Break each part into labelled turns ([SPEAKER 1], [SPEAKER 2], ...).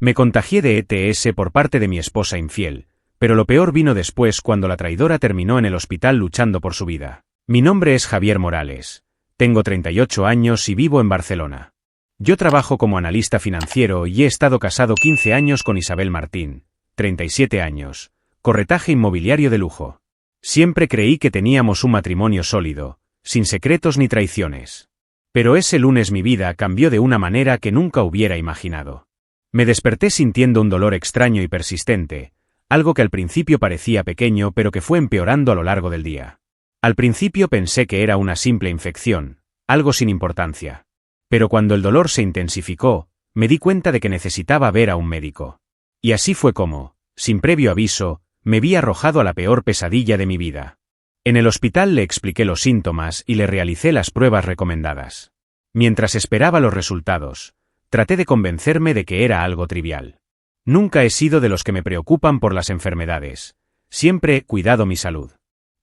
[SPEAKER 1] Me contagié de ETS por parte de mi esposa infiel, pero lo peor vino después cuando la traidora terminó en el hospital luchando por su vida. Mi nombre es Javier Morales. Tengo 38 años y vivo en Barcelona. Yo trabajo como analista financiero y he estado casado 15 años con Isabel Martín, 37 años, corretaje inmobiliario de lujo. Siempre creí que teníamos un matrimonio sólido, sin secretos ni traiciones. Pero ese lunes mi vida cambió de una manera que nunca hubiera imaginado. Me desperté sintiendo un dolor extraño y persistente, algo que al principio parecía pequeño pero que fue empeorando a lo largo del día. Al principio pensé que era una simple infección, algo sin importancia. Pero cuando el dolor se intensificó, me di cuenta de que necesitaba ver a un médico. Y así fue como, sin previo aviso, me vi arrojado a la peor pesadilla de mi vida. En el hospital le expliqué los síntomas y le realicé las pruebas recomendadas. Mientras esperaba los resultados, traté de convencerme de que era algo trivial. Nunca he sido de los que me preocupan por las enfermedades. Siempre he cuidado mi salud.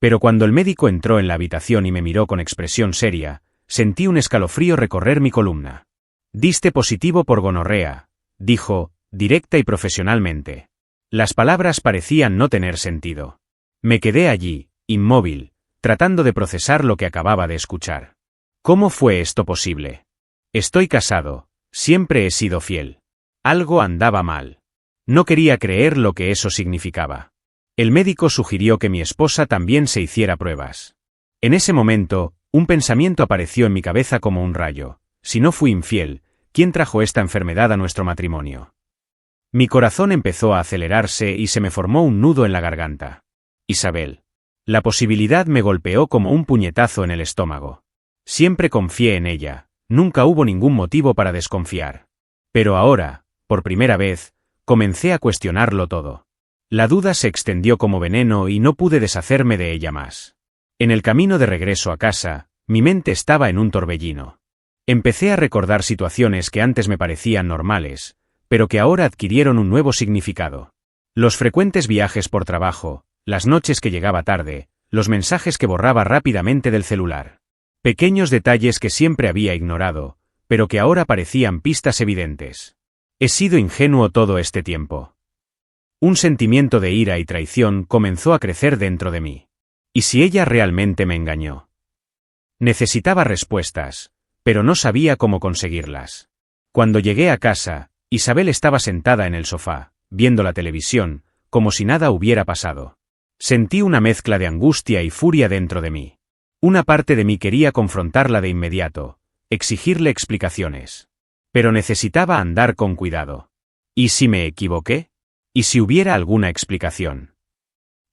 [SPEAKER 1] Pero cuando el médico entró en la habitación y me miró con expresión seria, sentí un escalofrío recorrer mi columna. «Diste positivo por gonorrea», dijo, directa y profesionalmente. Las palabras parecían no tener sentido. Me quedé allí, inmóvil, tratando de procesar lo que acababa de escuchar. ¿Cómo fue esto posible? Estoy casado, siempre he sido fiel. Algo andaba mal. No quería creer lo que eso significaba. El médico sugirió que mi esposa también se hiciera pruebas. En ese momento, un pensamiento apareció en mi cabeza como un rayo. Si no fui infiel, ¿quién trajo esta enfermedad a nuestro matrimonio? Mi corazón empezó a acelerarse y se me formó un nudo en la garganta. Isabel. La posibilidad me golpeó como un puñetazo en el estómago. Siempre confié en ella, nunca hubo ningún motivo para desconfiar. Pero ahora, por primera vez, comencé a cuestionarlo todo. La duda se extendió como veneno y no pude deshacerme de ella más. En el camino de regreso a casa, mi mente estaba en un torbellino. Empecé a recordar situaciones que antes me parecían normales, pero que ahora adquirieron un nuevo significado. Los frecuentes viajes por trabajo, las noches que llegaba tarde, los mensajes que borraba rápidamente del celular. Pequeños detalles que siempre había ignorado, pero que ahora parecían pistas evidentes. He sido ingenuo todo este tiempo. Un sentimiento de ira y traición comenzó a crecer dentro de mí. ¿Y si ella realmente me engañó? Necesitaba respuestas, pero no sabía cómo conseguirlas. Cuando llegué a casa, Isabel estaba sentada en el sofá, viendo la televisión, como si nada hubiera pasado. Sentí una mezcla de angustia y furia dentro de mí. Una parte de mí quería confrontarla de inmediato, exigirle explicaciones. Pero necesitaba andar con cuidado. ¿Y si me equivoqué? ¿Y si hubiera alguna explicación?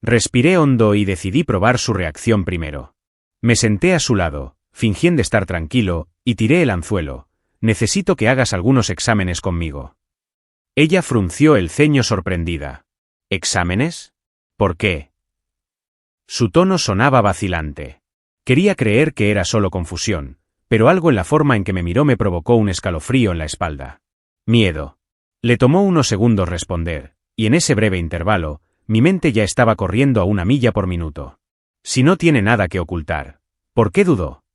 [SPEAKER 1] Respiré hondo y decidí probar su reacción primero. Me senté a su lado, fingiendo estar tranquilo, y tiré el anzuelo. Necesito que hagas algunos exámenes conmigo. Ella frunció el ceño sorprendida. ¿Exámenes? ¿Por qué? Su tono sonaba vacilante. Quería creer que era solo confusión, pero algo en la forma en que me miró me provocó un escalofrío en la espalda. Miedo. Le tomó unos segundos responder, y en ese breve intervalo, mi mente ya estaba corriendo a 1 milla por minuto. Si no tiene nada que ocultar, ¿por qué dudó?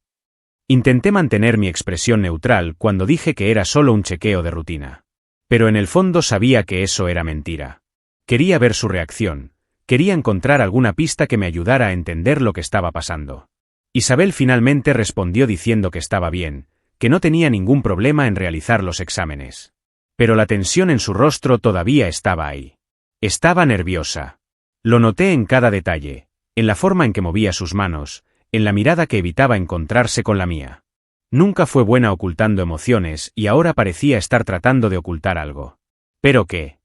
[SPEAKER 1] Intenté mantener mi expresión neutral cuando dije que era solo un chequeo de rutina. Pero en el fondo sabía que eso era mentira. Quería ver su reacción, quería encontrar alguna pista que me ayudara a entender lo que estaba pasando. Isabel finalmente respondió diciendo que estaba bien, que no tenía ningún problema en realizar los exámenes. Pero la tensión en su rostro todavía estaba ahí. Estaba nerviosa. Lo noté en cada detalle, en la forma en que movía sus manos, en la mirada que evitaba encontrarse con la mía. Nunca fue buena ocultando emociones y ahora parecía estar tratando de ocultar algo. ¿Pero qué?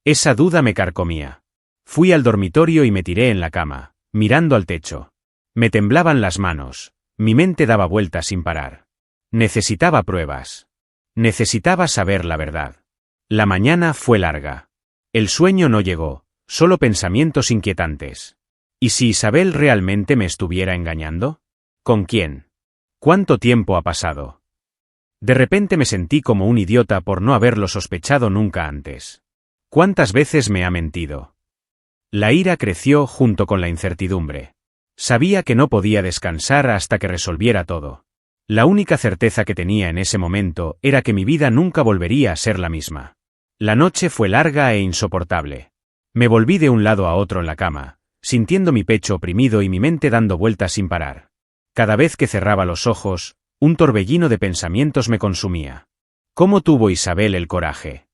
[SPEAKER 1] Esa duda me carcomía. Fui al dormitorio y me tiré en la cama, mirando al techo. Me temblaban las manos, mi mente daba vueltas sin parar. Necesitaba pruebas. Necesitaba saber la verdad. La mañana fue larga. El sueño no llegó, solo pensamientos inquietantes. ¿Y si Isabel realmente me estuviera engañando? ¿Con quién? ¿Cuánto tiempo ha pasado? De repente me sentí como un idiota por no haberlo sospechado nunca antes. ¿Cuántas veces me ha mentido? La ira creció junto con la incertidumbre. Sabía que no podía descansar hasta que resolviera todo. La única certeza que tenía en ese momento era que mi vida nunca volvería a ser la misma. La noche fue larga e insoportable. Me volví de un lado a otro en la cama, sintiendo mi pecho oprimido y mi mente dando vueltas sin parar. Cada vez que cerraba los ojos, un torbellino de pensamientos me consumía. ¿Cómo tuvo Isabel el coraje?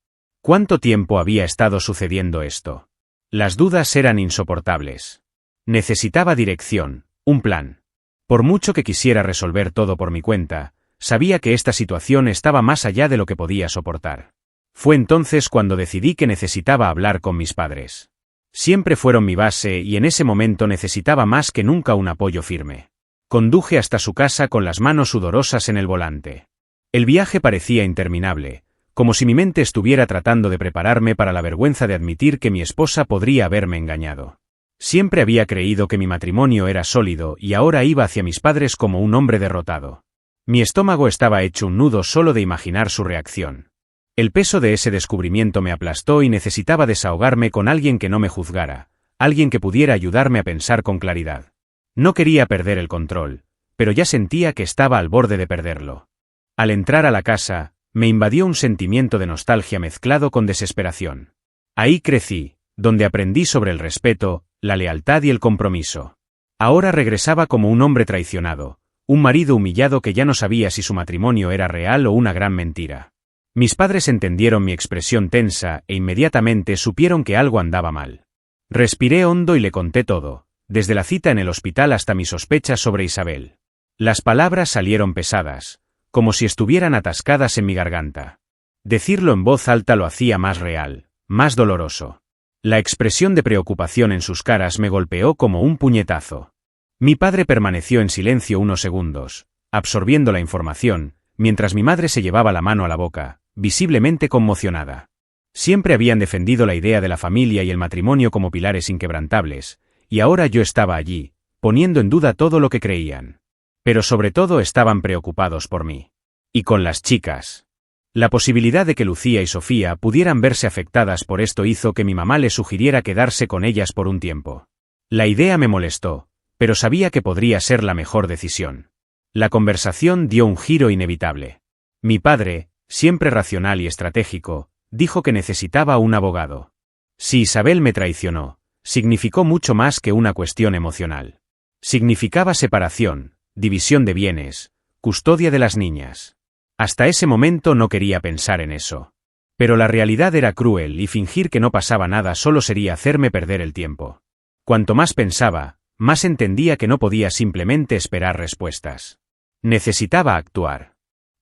[SPEAKER 1] ¿Cuánto tiempo había estado sucediendo esto? Las dudas eran insoportables. Necesitaba dirección, un plan. Por mucho que quisiera resolver todo por mi cuenta, sabía que esta situación estaba más allá de lo que podía soportar. Fue entonces cuando decidí que necesitaba hablar con mis padres. Siempre fueron mi base y en ese momento necesitaba más que nunca un apoyo firme. Conduje hasta su casa con las manos sudorosas en el volante. El viaje parecía interminable, como si mi mente estuviera tratando de prepararme para la vergüenza de admitir que mi esposa podría haberme engañado. Siempre había creído que mi matrimonio era sólido y ahora iba hacia mis padres como un hombre derrotado. Mi estómago estaba hecho un nudo solo de imaginar su reacción. El peso de ese descubrimiento me aplastó y necesitaba desahogarme con alguien que no me juzgara, alguien que pudiera ayudarme a pensar con claridad. No quería perder el control, pero ya sentía que estaba al borde de perderlo. Al entrar a la casa, me invadió un sentimiento de nostalgia mezclado con desesperación. Ahí crecí, donde aprendí sobre el respeto, la lealtad y el compromiso. Ahora regresaba como un hombre traicionado, un marido humillado que ya no sabía si su matrimonio era real o una gran mentira. Mis padres entendieron mi expresión tensa e inmediatamente supieron que algo andaba mal. Respiré hondo y le conté todo, desde la cita en el hospital hasta mis sospechas sobre Isabel. Las palabras salieron pesadas, como si estuvieran atascadas en mi garganta. Decirlo en voz alta lo hacía más real, más doloroso. La expresión de preocupación en sus caras me golpeó como un puñetazo. Mi padre permaneció en silencio unos segundos, absorbiendo la información, mientras mi madre se llevaba la mano a la boca, visiblemente conmocionada. Siempre habían defendido la idea de la familia y el matrimonio como pilares inquebrantables, y ahora yo estaba allí, poniendo en duda todo lo que creían. Pero sobre todo estaban preocupados por mí. Y con las chicas. La posibilidad de que Lucía y Sofía pudieran verse afectadas por esto hizo que mi mamá le sugiriera quedarse con ellas por un tiempo. La idea me molestó, pero sabía que podría ser la mejor decisión. La conversación dio un giro inevitable. Mi padre, siempre racional y estratégico, dijo que necesitaba un abogado. Si Isabel me traicionó, significó mucho más que una cuestión emocional. Significaba separación, división de bienes, custodia de las niñas. Hasta ese momento no quería pensar en eso. Pero la realidad era cruel y fingir que no pasaba nada solo sería hacerme perder el tiempo. Cuanto más pensaba, más entendía que no podía simplemente esperar respuestas. Necesitaba actuar.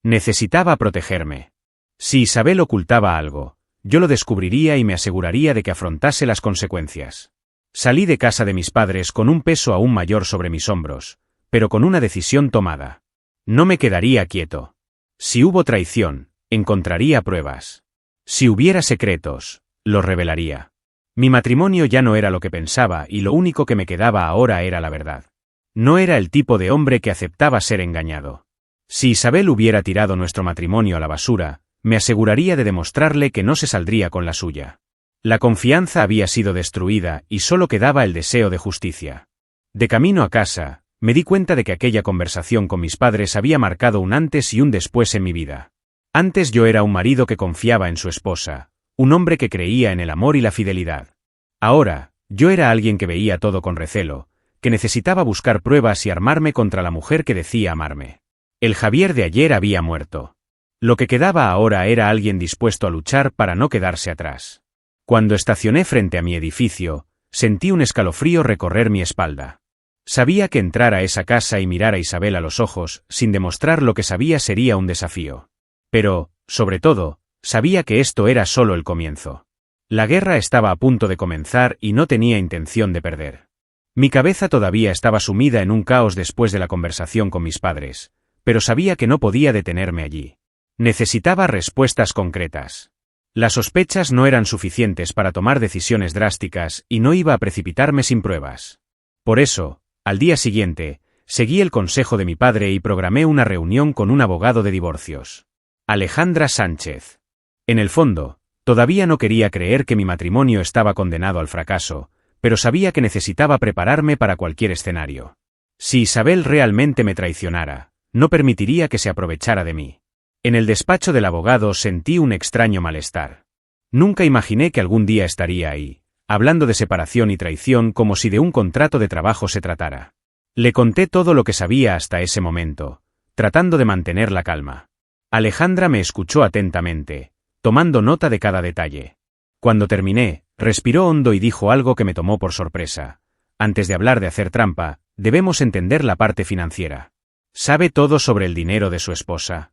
[SPEAKER 1] Necesitaba protegerme. Si Isabel ocultaba algo, yo lo descubriría y me aseguraría de que afrontase las consecuencias. Salí de casa de mis padres con un peso aún mayor sobre mis hombros, pero con una decisión tomada. No me quedaría quieto. Si hubo traición, encontraría pruebas. Si hubiera secretos, los revelaría. Mi matrimonio ya no era lo que pensaba y lo único que me quedaba ahora era la verdad. No era el tipo de hombre que aceptaba ser engañado. Si Isabel hubiera tirado nuestro matrimonio a la basura, me aseguraría de demostrarle que no se saldría con la suya. La confianza había sido destruida y solo quedaba el deseo de justicia. De camino a casa, me di cuenta de que aquella conversación con mis padres había marcado un antes y un después en mi vida. Antes yo era un marido que confiaba en su esposa, un hombre que creía en el amor y la fidelidad. Ahora, yo era alguien que veía todo con recelo, que necesitaba buscar pruebas y armarme contra la mujer que decía amarme. El Javier de ayer había muerto. Lo que quedaba ahora era alguien dispuesto a luchar para no quedarse atrás. Cuando estacioné frente a mi edificio, sentí un escalofrío recorrer mi espalda. Sabía que entrar a esa casa y mirar a Isabel a los ojos, sin demostrar lo que sabía, sería un desafío. Pero, sobre todo, sabía que esto era solo el comienzo. La guerra estaba a punto de comenzar y no tenía intención de perder. Mi cabeza todavía estaba sumida en un caos después de la conversación con mis padres, pero sabía que no podía detenerme allí. Necesitaba respuestas concretas. Las sospechas no eran suficientes para tomar decisiones drásticas y no iba a precipitarme sin pruebas. Por eso, al día siguiente, seguí el consejo de mi padre y programé una reunión con un abogado de divorcios. Alejandra Sánchez. En el fondo, todavía no quería creer que mi matrimonio estaba condenado al fracaso, pero sabía que necesitaba prepararme para cualquier escenario. Si Isabel realmente me traicionara, no permitiría que se aprovechara de mí. En el despacho del abogado sentí un extraño malestar. Nunca imaginé que algún día estaría ahí, hablando de separación y traición como si de un contrato de trabajo se tratara. Le conté todo lo que sabía hasta ese momento, tratando de mantener la calma. Alejandra me escuchó atentamente, tomando nota de cada detalle. Cuando terminé, respiró hondo y dijo algo que me tomó por sorpresa. Antes de hablar de hacer trampa, debemos entender la parte financiera. ¿Sabe todo sobre el dinero de su esposa?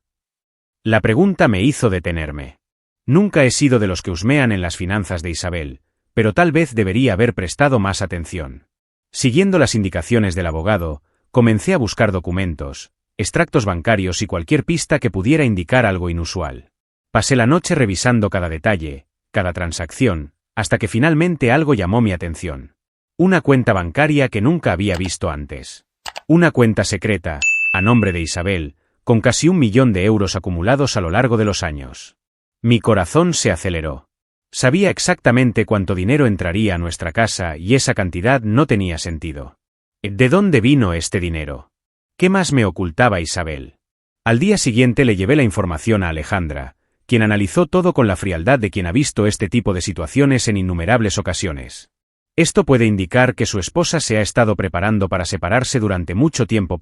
[SPEAKER 1] La pregunta me hizo detenerme. Nunca he sido de los que husmean en las finanzas de Isabel, pero tal vez debería haber prestado más atención. Siguiendo las indicaciones del abogado, comencé a buscar documentos, extractos bancarios y cualquier pista que pudiera indicar algo inusual. Pasé la noche revisando cada detalle, cada transacción, hasta que finalmente algo llamó mi atención. Una cuenta bancaria que nunca había visto antes. Una cuenta secreta, a nombre de Isabel, con casi 1 millón de euros acumulados a lo largo de los años. Mi corazón se aceleró. Sabía exactamente cuánto dinero entraría a nuestra casa y esa cantidad no tenía sentido. ¿De dónde vino este dinero? ¿Qué más me ocultaba Isabel? Al día siguiente le llevé la información a Alejandra, quien analizó todo con la frialdad de quien ha visto este tipo de situaciones en innumerables ocasiones. Esto puede indicar que su esposa se ha estado preparando para separarse durante mucho tiempo.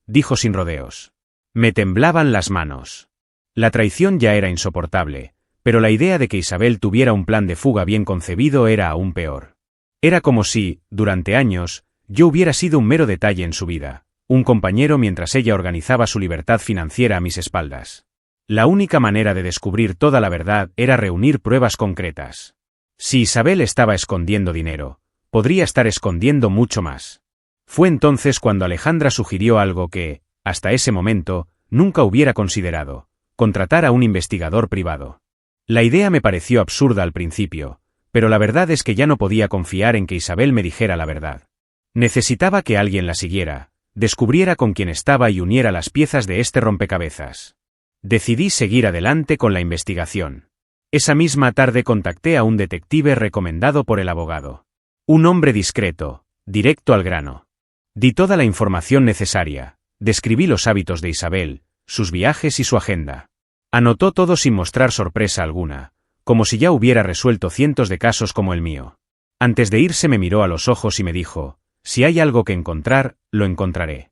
[SPEAKER 1] Dijo sin rodeos. Me temblaban las manos. La traición ya era insoportable, pero la idea de que Isabel tuviera un plan de fuga bien concebido era aún peor. Era como si, durante años, yo hubiera sido un mero detalle en su vida, un compañero mientras ella organizaba su libertad financiera a mis espaldas. La única manera de descubrir toda la verdad era reunir pruebas concretas. Si Isabel estaba escondiendo dinero, podría estar escondiendo mucho más. Fue entonces cuando Alejandra sugirió algo que, hasta ese momento, nunca hubiera considerado: contratar a un investigador privado. La idea me pareció absurda al principio, pero la verdad es que ya no podía confiar en que Isabel me dijera la verdad. Necesitaba que alguien la siguiera, descubriera con quién estaba y uniera las piezas de este rompecabezas. Decidí seguir adelante con la investigación. Esa misma tarde contacté a un detective recomendado por el abogado. Un hombre discreto, directo al grano. Di toda la información necesaria, describí los hábitos de Isabel, sus viajes y su agenda. Anotó todo sin mostrar sorpresa alguna, como si ya hubiera resuelto cientos de casos como el mío. Antes de irse me miró a los ojos y me dijo: si hay algo que encontrar, lo encontraré.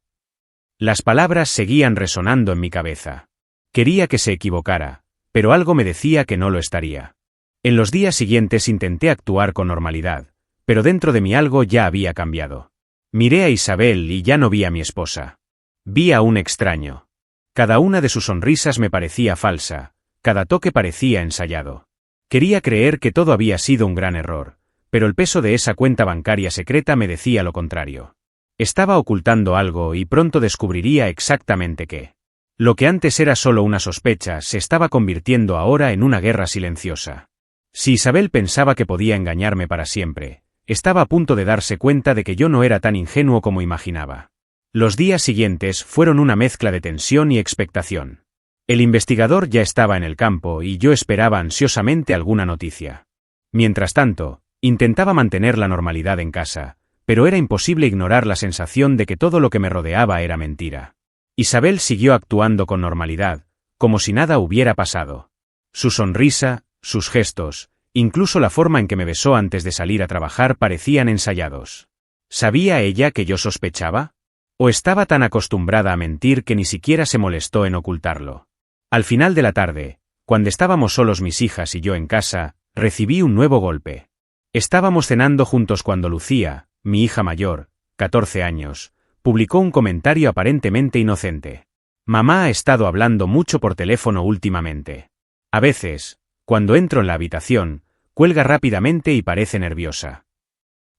[SPEAKER 1] Las palabras seguían resonando en mi cabeza. Quería que se equivocara, pero algo me decía que no lo estaría. En los días siguientes intenté actuar con normalidad, pero dentro de mí algo ya había cambiado. Miré a Isabel y ya no vi a mi esposa. Vi a un extraño. Cada una de sus sonrisas me parecía falsa, cada toque parecía ensayado. Quería creer que todo había sido un gran error, pero el peso de esa cuenta bancaria secreta me decía lo contrario. Estaba ocultando algo y pronto descubriría exactamente qué. Lo que antes era solo una sospecha se estaba convirtiendo ahora en una guerra silenciosa. Si Isabel pensaba que podía engañarme para siempre, estaba a punto de darse cuenta de que yo no era tan ingenuo como imaginaba. Los días siguientes fueron una mezcla de tensión y expectación. El investigador ya estaba en el campo y yo esperaba ansiosamente alguna noticia. Mientras tanto, intentaba mantener la normalidad en casa, pero era imposible ignorar la sensación de que todo lo que me rodeaba era mentira. Isabel siguió actuando con normalidad, como si nada hubiera pasado. Su sonrisa, sus gestos, incluso la forma en que me besó antes de salir a trabajar parecían ensayados. ¿Sabía ella que yo sospechaba? ¿O estaba tan acostumbrada a mentir que ni siquiera se molestó en ocultarlo? Al final de la tarde, cuando estábamos solos mis hijas y yo en casa, recibí un nuevo golpe. Estábamos cenando juntos cuando Lucía, mi hija mayor, 14 años, publicó un comentario aparentemente inocente. Mamá ha estado hablando mucho por teléfono últimamente. A veces, cuando entro en la habitación, cuelga rápidamente y parece nerviosa.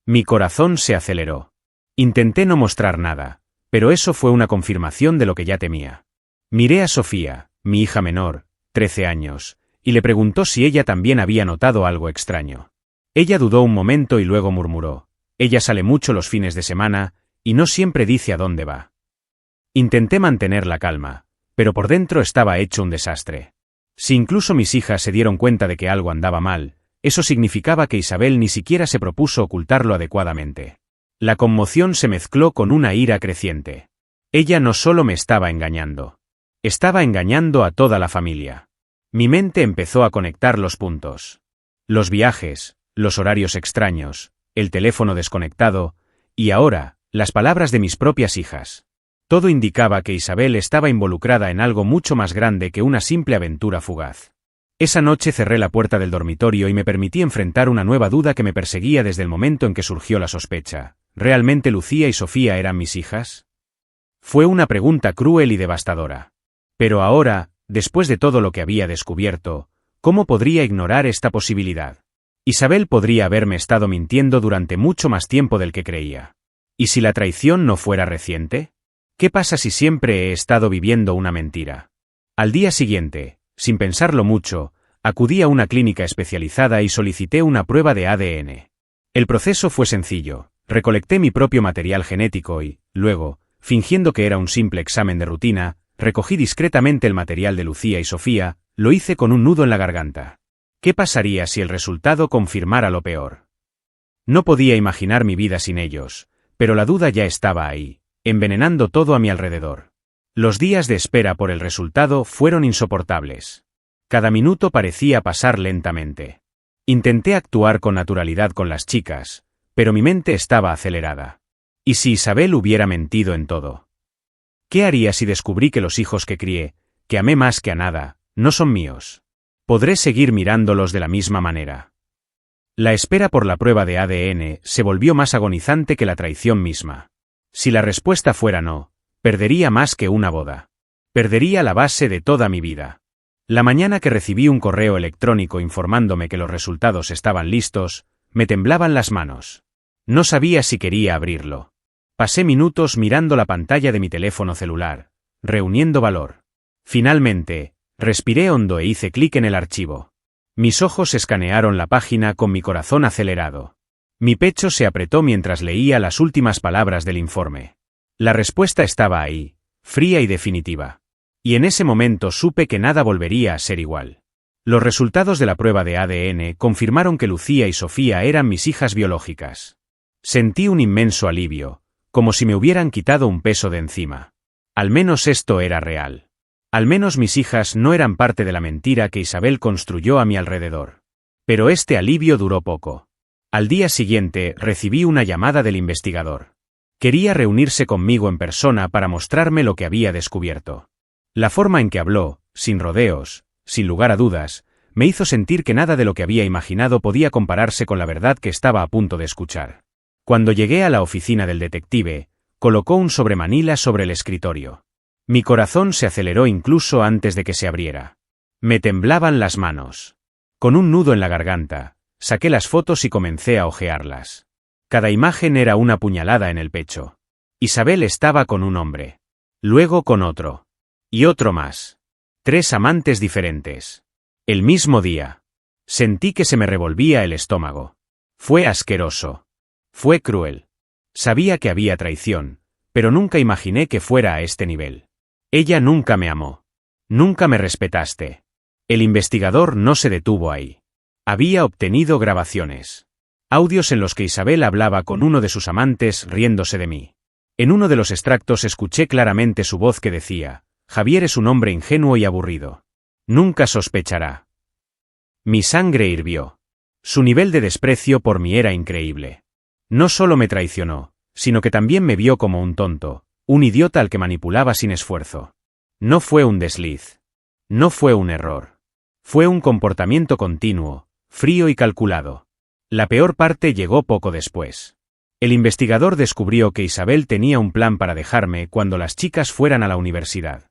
[SPEAKER 1] Mi corazón se aceleró. Intenté no mostrar nada, pero eso fue una confirmación de lo que ya temía. Miré a Sofía, mi hija menor, 13 años, y le preguntó si ella también había notado algo extraño. Ella dudó un momento y luego murmuró: ella sale mucho los fines de semana, y no siempre dice a dónde va. Intenté mantener la calma, pero por dentro estaba hecho un desastre. Si incluso mis hijas se dieron cuenta de que algo andaba mal, eso significaba que Isabel ni siquiera se propuso ocultarlo adecuadamente. La conmoción se mezcló con una ira creciente. Ella no solo me estaba engañando a toda la familia. Mi mente empezó a conectar los puntos. Los viajes, los horarios extraños, el teléfono desconectado, y ahora, las palabras de mis propias hijas. Todo indicaba que Isabel estaba involucrada en algo mucho más grande que una simple aventura fugaz. Esa noche cerré la puerta del dormitorio y me permití enfrentar una nueva duda que me perseguía desde el momento en que surgió la sospecha. ¿Realmente Lucía y Sofía eran mis hijas? Fue una pregunta cruel y devastadora. Pero ahora, después de todo lo que había descubierto, ¿cómo podría ignorar esta posibilidad? Isabel podría haberme estado mintiendo durante mucho más tiempo del que creía. ¿Y si la traición no fuera reciente? ¿Qué pasa si siempre he estado viviendo una mentira? Al día siguiente, sin pensarlo mucho, acudí a una clínica especializada y solicité una prueba de ADN. El proceso fue sencillo. Recolecté mi propio material genético y, luego, fingiendo que era un simple examen de rutina, recogí discretamente el material de Lucía y Sofía, lo hice con un nudo en la garganta. ¿Qué pasaría si el resultado confirmara lo peor? No podía imaginar mi vida sin ellos, pero la duda ya estaba ahí, envenenando todo a mi alrededor. Los días de espera por el resultado fueron insoportables. Cada minuto parecía pasar lentamente. Intenté actuar con naturalidad con las chicas, pero mi mente estaba acelerada. ¿Y si Isabel hubiera mentido en todo? ¿Qué haría si descubrí que los hijos que crié, que amé más que a nada, no son míos? ¿Podré seguir mirándolos de la misma manera? La espera por la prueba de ADN se volvió más agonizante que la traición misma. Si la respuesta fuera no, perdería más que una boda. Perdería la base de toda mi vida. La mañana que recibí un correo electrónico informándome que los resultados estaban listos, me temblaban las manos. No sabía si quería abrirlo. Pasé minutos mirando la pantalla de mi teléfono celular, reuniendo valor. Finalmente, respiré hondo e hice clic en el archivo. Mis ojos escanearon la página con mi corazón acelerado. Mi pecho se apretó mientras leía las últimas palabras del informe. La respuesta estaba ahí, fría y definitiva. Y en ese momento supe que nada volvería a ser igual. Los resultados de la prueba de ADN confirmaron que Lucía y Sofía eran mis hijas biológicas. Sentí un inmenso alivio, como si me hubieran quitado un peso de encima. Al menos esto era real. Al menos mis hijas no eran parte de la mentira que Isabel construyó a mi alrededor. Pero este alivio duró poco. Al día siguiente recibí una llamada del investigador. Quería reunirse conmigo en persona para mostrarme lo que había descubierto. La forma en que habló, sin rodeos, sin lugar a dudas, me hizo sentir que nada de lo que había imaginado podía compararse con la verdad que estaba a punto de escuchar. Cuando llegué a la oficina del detective, colocó un sobremanila sobre el escritorio. Mi corazón se aceleró incluso antes de que se abriera. Me temblaban las manos. Con un nudo en la garganta, saqué las fotos y comencé a hojearlas. Cada imagen era una puñalada en el pecho. Isabel estaba con un hombre. Luego con otro. Y otro más. 3 amantes diferentes. El mismo día. Sentí que se me revolvía el estómago. Fue asqueroso. Fue cruel. Sabía que había traición, pero nunca imaginé que fuera a este nivel. Ella nunca me amó. Nunca me respetaste. El investigador no se detuvo ahí. Había obtenido grabaciones. Audios en los que Isabel hablaba con uno de sus amantes riéndose de mí. En uno de los extractos escuché claramente su voz que decía: Javier es un hombre ingenuo y aburrido. Nunca sospechará. Mi sangre hirvió. Su nivel de desprecio por mí era increíble. No solo me traicionó, sino que también me vio como un tonto, un idiota al que manipulaba sin esfuerzo. No fue un desliz. No fue un error. Fue un comportamiento continuo, frío y calculado. La peor parte llegó poco después. El investigador descubrió que Isabel tenía un plan para dejarme cuando las chicas fueran a la universidad.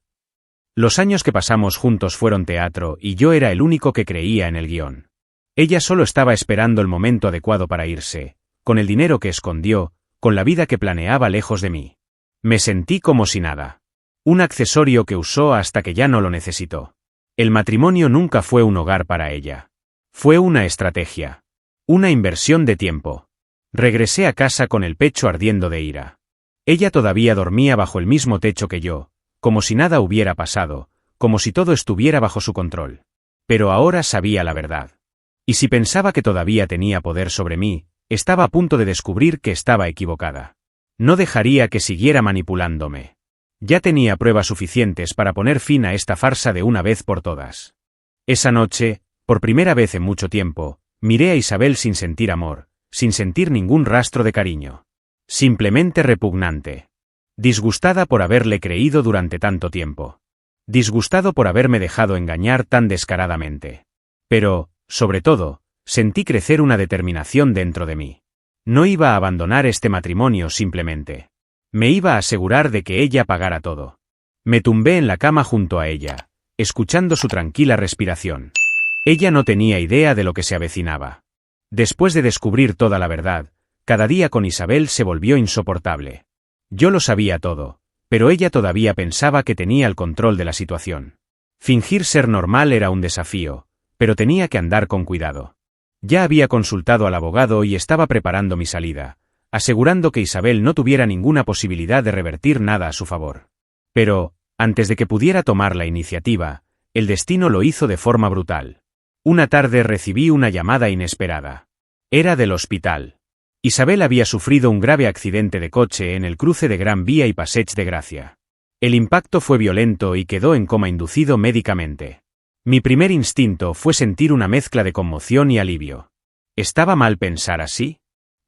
[SPEAKER 1] Los años que pasamos juntos fueron teatro y yo era el único que creía en el guión. Ella solo estaba esperando el momento adecuado para irse, con el dinero que escondió, con la vida que planeaba lejos de mí. Me sentí como si nada. Un accesorio que usó hasta que ya no lo necesitó. El matrimonio nunca fue un hogar para ella. Fue una estrategia. Una inversión de tiempo. Regresé a casa con el pecho ardiendo de ira. Ella todavía dormía bajo el mismo techo que yo, como si nada hubiera pasado, como si todo estuviera bajo su control. Pero ahora sabía la verdad. Y si pensaba que todavía tenía poder sobre mí, estaba a punto de descubrir que estaba equivocada. No dejaría que siguiera manipulándome. Ya tenía pruebas suficientes para poner fin a esta farsa de una vez por todas. Esa noche, por primera vez en mucho tiempo, Miré a Isabel sin sentir amor, sin sentir ningún rastro de cariño. Simplemente repugnante. Disgustada por haberle creído durante tanto tiempo. Disgustado por haberme dejado engañar tan descaradamente. Pero, sobre todo, sentí crecer una determinación dentro de mí. No iba a abandonar este matrimonio simplemente. Me iba a asegurar de que ella pagara todo. Me tumbé en la cama junto a ella, escuchando su tranquila respiración. Ella no tenía idea de lo que se avecinaba. Después de descubrir toda la verdad, cada día con Isabel se volvió insoportable. Yo lo sabía todo, pero ella todavía pensaba que tenía el control de la situación. Fingir ser normal era un desafío, pero tenía que andar con cuidado. Ya había consultado al abogado y estaba preparando mi salida, asegurando que Isabel no tuviera ninguna posibilidad de revertir nada a su favor. Pero, antes de que pudiera tomar la iniciativa, el destino lo hizo de forma brutal. Una tarde recibí una llamada inesperada. Era del hospital. Isabel había sufrido un grave accidente de coche en el cruce de Gran Vía y Passeig de Gracia. El impacto fue violento y quedó en coma inducido médicamente. Mi primer instinto fue sentir una mezcla de conmoción y alivio. ¿Estaba mal pensar así?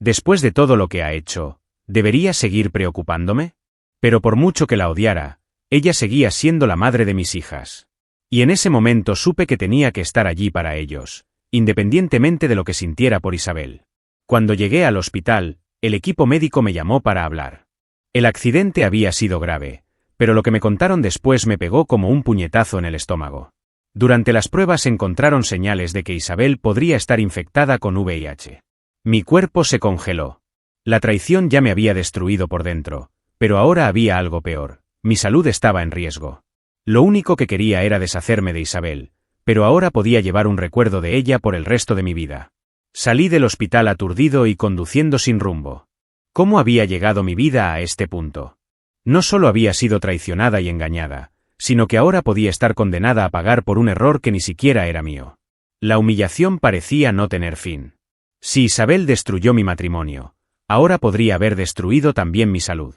[SPEAKER 1] Después de todo lo que ha hecho, ¿debería seguir preocupándome? Pero por mucho que la odiara, ella seguía siendo la madre de mis hijas. Y en ese momento supe que tenía que estar allí para ellos, independientemente de lo que sintiera por Isabel. Cuando llegué al hospital, el equipo médico me llamó para hablar. El accidente había sido grave, pero lo que me contaron después me pegó como un puñetazo en el estómago. Durante las pruebas encontraron señales de que Isabel podría estar infectada con VIH. Mi cuerpo se congeló. La traición ya me había destruido por dentro, pero ahora había algo peor. Mi salud estaba en riesgo. Lo único que quería era deshacerme de Isabel, pero ahora podía llevar un recuerdo de ella por el resto de mi vida. Salí del hospital aturdido y conduciendo sin rumbo. ¿Cómo había llegado mi vida a este punto? No solo había sido traicionada y engañada, sino que ahora podía estar condenada a pagar por un error que ni siquiera era mío. La humillación parecía no tener fin. Si Isabel destruyó mi matrimonio, ahora podría haber destruido también mi salud.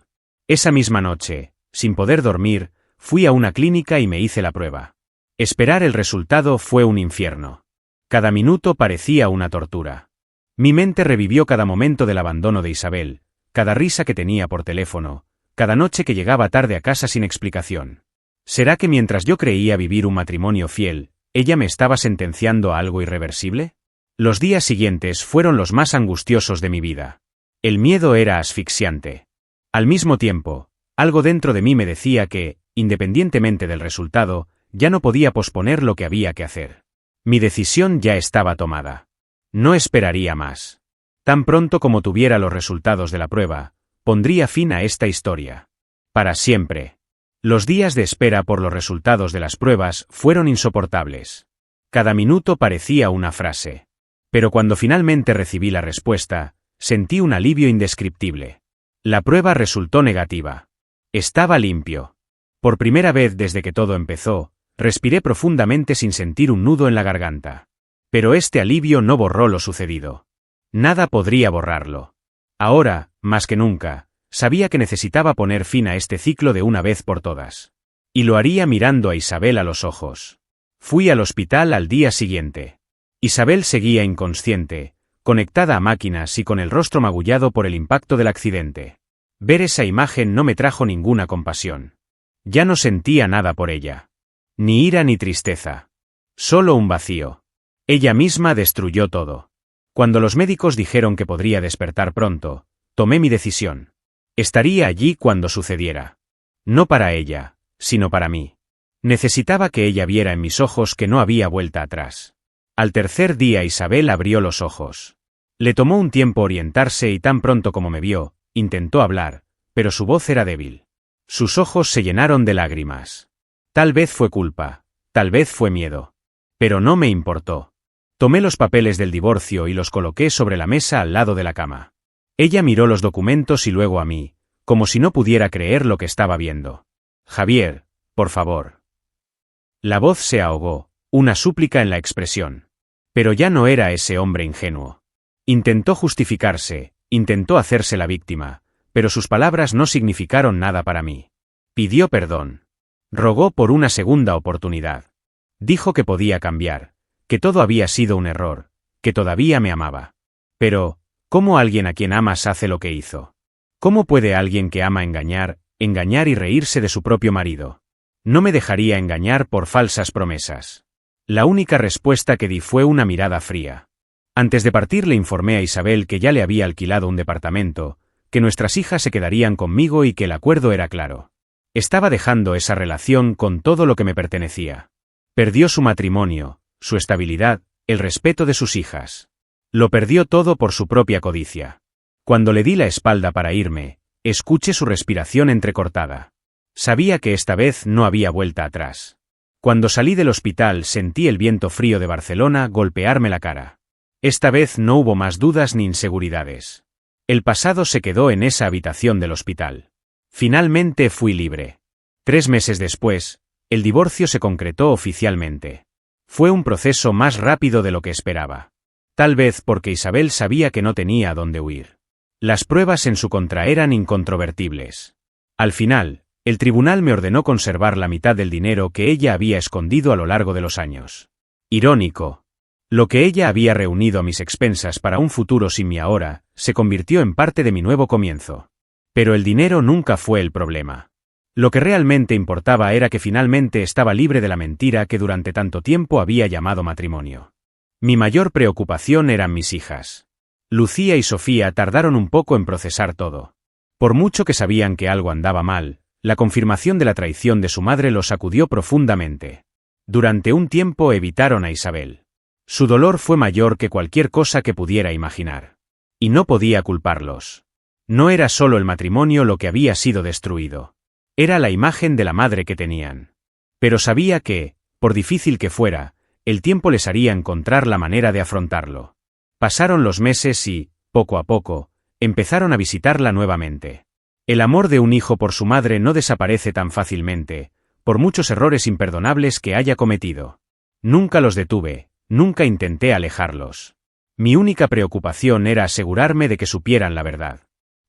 [SPEAKER 1] Esa misma noche, sin poder dormir, fui a una clínica y me hice la prueba. Esperar el resultado fue un infierno. Cada minuto parecía una tortura. Mi mente revivió cada momento del abandono de Isabel, cada risa que tenía por teléfono, cada noche que llegaba tarde a casa sin explicación. ¿Será que mientras yo creía vivir un matrimonio fiel, ella me estaba sentenciando a algo irreversible? Los días siguientes fueron los más angustiosos de mi vida. El miedo era asfixiante. Al mismo tiempo, algo dentro de mí me decía que, independientemente del resultado, ya no podía posponer lo que había que hacer. Mi decisión ya estaba tomada. No esperaría más. Tan pronto como tuviera los resultados de la prueba, pondría fin a esta historia. Para siempre. Los días de espera por los resultados de las pruebas fueron insoportables. Cada minuto parecía una frase. Pero cuando finalmente recibí la respuesta, sentí un alivio indescriptible. La prueba resultó negativa. Estaba limpio. Por primera vez desde que todo empezó, respiré profundamente sin sentir un nudo en la garganta. Pero este alivio no borró lo sucedido. Nada podría borrarlo. Ahora, más que nunca, sabía que necesitaba poner fin a este ciclo de una vez por todas. Y lo haría mirando a Isabel a los ojos. Fui al hospital al día siguiente. Isabel seguía inconsciente, conectada a máquinas y con el rostro magullado por el impacto del accidente. Ver esa imagen no me trajo ninguna compasión. Ya no sentía nada por ella. Ni ira ni tristeza. Solo un vacío. Ella misma destruyó todo. Cuando los médicos dijeron que podría despertar pronto, tomé mi decisión. Estaría allí cuando sucediera. No para ella, sino para mí. Necesitaba que ella viera en mis ojos que no había vuelta atrás. Al tercer día Isabel abrió los ojos. Le tomó un tiempo orientarse y tan pronto como me vio, intentó hablar, pero su voz era débil. Sus ojos se llenaron de lágrimas. Tal vez fue culpa, tal vez fue miedo. Pero no me importó. Tomé los papeles del divorcio y los coloqué sobre la mesa al lado de la cama. Ella miró los documentos y luego a mí, como si no pudiera creer lo que estaba viendo. Javier, por favor. La voz se ahogó, una súplica en la expresión. Pero ya no era ese hombre ingenuo. Intentó justificarse, intentó hacerse la víctima, pero sus palabras no significaron nada para mí. Pidió perdón. Rogó por una segunda oportunidad. Dijo que podía cambiar, que todo había sido un error, que todavía me amaba. Pero, ¿cómo alguien a quien amas hace lo que hizo? ¿Cómo puede alguien que ama engañar y reírse de su propio marido? No me dejaría engañar por falsas promesas. La única respuesta que di fue una mirada fría. Antes de partir le informé a Isabel que ya le había alquilado un departamento, que nuestras hijas se quedarían conmigo y que el acuerdo era claro. Estaba dejando esa relación con todo lo que me pertenecía. Perdió su matrimonio, su estabilidad, el respeto de sus hijas. Lo perdió todo por su propia codicia. Cuando le di la espalda para irme, escuché su respiración entrecortada. Sabía que esta vez no había vuelta atrás. Cuando salí del hospital sentí el viento frío de Barcelona golpearme la cara. Esta vez no hubo más dudas ni inseguridades. El pasado se quedó en esa habitación del hospital. Finalmente fui libre. 3 meses después, el divorcio se concretó oficialmente. Fue un proceso más rápido de lo que esperaba. Tal vez porque Isabel sabía que no tenía a dónde huir. Las pruebas en su contra eran incontrovertibles. Al final, el tribunal me ordenó conservar la mitad del dinero que ella había escondido a lo largo de los años. Irónico. Lo que ella había reunido a mis expensas para un futuro sin mí ahora, se convirtió en parte de mi nuevo comienzo. Pero el dinero nunca fue el problema. Lo que realmente importaba era que finalmente estaba libre de la mentira que durante tanto tiempo había llamado matrimonio. Mi mayor preocupación eran mis hijas. Lucía y Sofía tardaron un poco en procesar todo. Por mucho que sabían que algo andaba mal, la confirmación de la traición de su madre los sacudió profundamente. Durante un tiempo evitaron a Isabel. Su dolor fue mayor que cualquier cosa que pudiera imaginar. Y no podía culparlos. No era solo el matrimonio lo que había sido destruido. Era la imagen de la madre que tenían. Pero sabía que, por difícil que fuera, el tiempo les haría encontrar la manera de afrontarlo. Pasaron los meses y, poco a poco, empezaron a visitarla nuevamente. El amor de un hijo por su madre no desaparece tan fácilmente, por muchos errores imperdonables que haya cometido. Nunca los detuve, nunca intenté alejarlos. Mi única preocupación era asegurarme de que supieran la verdad.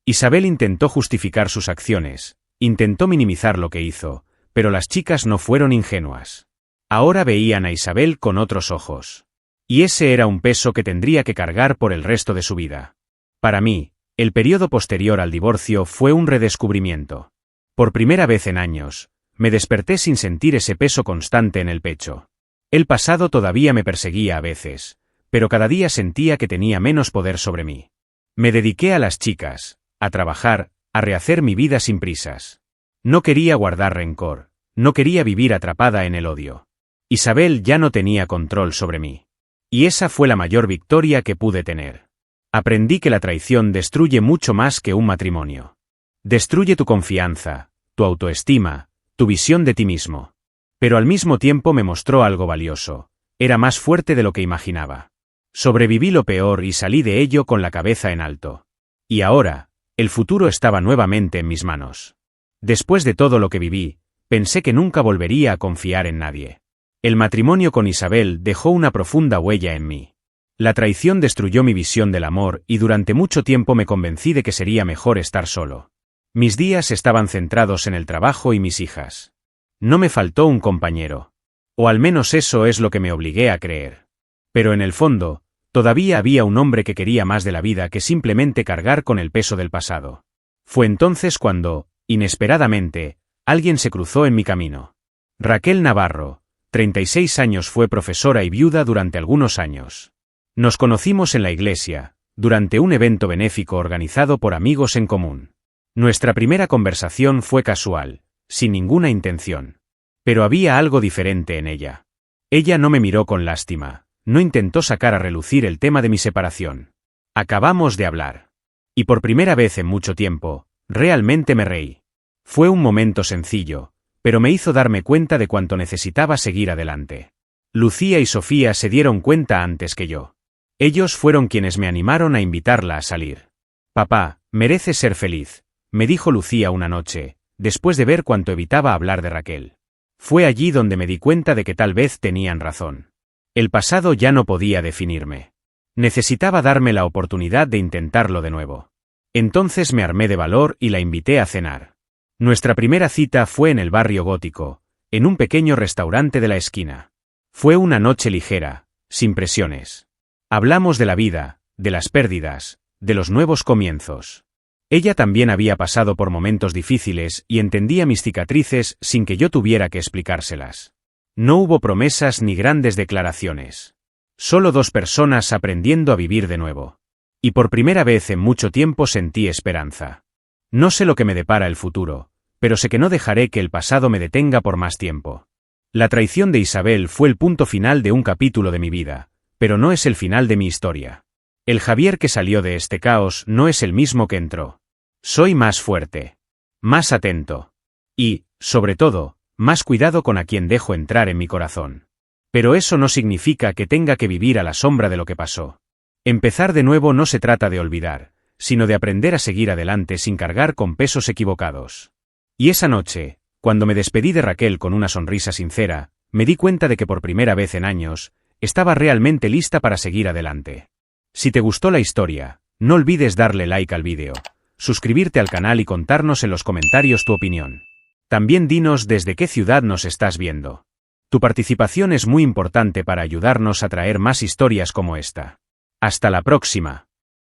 [SPEAKER 1] Isabel intentó justificar sus acciones, intentó minimizar lo que hizo, pero las chicas no fueron ingenuas. Ahora veían a Isabel con otros ojos. Y ese era un peso que tendría que cargar por el resto de su vida. Para mí, el periodo posterior al divorcio fue un redescubrimiento. Por primera vez en años, me desperté sin sentir ese peso constante en el pecho. El pasado todavía me perseguía a veces, pero cada día sentía que tenía menos poder sobre mí. Me dediqué a las chicas, a trabajar, a rehacer mi vida sin prisas. No quería guardar rencor, no quería vivir atrapada en el odio. Isabel ya no tenía control sobre mí. Y esa fue la mayor victoria que pude tener. Aprendí que la traición destruye mucho más que un matrimonio. Destruye tu confianza, tu autoestima, tu visión de ti mismo. Pero al mismo tiempo me mostró algo valioso. Era más fuerte de lo que imaginaba. Sobreviví lo peor y salí de ello con la cabeza en alto. Y ahora, el futuro estaba nuevamente en mis manos. Después de todo lo que viví, pensé que nunca volvería a confiar en nadie. El matrimonio con Isabel dejó una profunda huella en mí. La traición destruyó mi visión del amor y durante mucho tiempo me convencí de que sería mejor estar solo. Mis días estaban centrados en el trabajo y mis hijas. No me faltó un compañero. O al menos eso es lo que me obligué a creer. Pero en el fondo, todavía había un hombre que quería más de la vida que simplemente cargar con el peso del pasado. Fue entonces cuando, inesperadamente, alguien se cruzó en mi camino. Raquel Navarro, 36 años, fue profesora y viuda durante algunos años. Nos conocimos en la iglesia, durante un evento benéfico organizado por amigos en común. Nuestra primera conversación fue casual, sin ninguna intención. Pero había algo diferente en ella. Ella no me miró con lástima, no intentó sacar a relucir el tema de mi separación. Acabamos de hablar. Y por primera vez en mucho tiempo, realmente me reí. Fue un momento sencillo, pero me hizo darme cuenta de cuánto necesitaba seguir adelante. Lucía y Sofía se dieron cuenta antes que yo. Ellos fueron quienes me animaron a invitarla a salir. Papá, mereces ser feliz, me dijo Lucía una noche, después de ver cuánto evitaba hablar de Raquel. Fue allí donde me di cuenta de que tal vez tenían razón. El pasado ya no podía definirme. Necesitaba darme la oportunidad de intentarlo de nuevo. Entonces me armé de valor y la invité a cenar. Nuestra primera cita fue en el barrio gótico, en un pequeño restaurante de la esquina. Fue una noche ligera, sin presiones. Hablamos de la vida, de las pérdidas, de los nuevos comienzos. Ella también había pasado por momentos difíciles y entendía mis cicatrices sin que yo tuviera que explicárselas. No hubo promesas ni grandes declaraciones. Solo dos personas aprendiendo a vivir de nuevo. Y por primera vez en mucho tiempo sentí esperanza. No sé lo que me depara el futuro, pero sé que no dejaré que el pasado me detenga por más tiempo. La traición de Isabel fue el punto final de un capítulo de mi vida, pero no es el final de mi historia. El Javier que salió de este caos no es el mismo que entró. Soy más fuerte, más atento y, sobre todo, más cuidado con a quien dejo entrar en mi corazón. Pero eso no significa que tenga que vivir a la sombra de lo que pasó. Empezar de nuevo no se trata de olvidar, sino de aprender a seguir adelante sin cargar con pesos equivocados. Y esa noche, cuando me despedí de Raquel con una sonrisa sincera, me di cuenta de que por primera vez en años, estaba realmente lista para seguir adelante. Si te gustó la historia, no olvides darle like al vídeo, suscribirte al canal y contarnos en los comentarios tu opinión. También dinos desde qué ciudad nos estás viendo. Tu participación es muy importante para ayudarnos a traer más historias como esta. Hasta la próxima.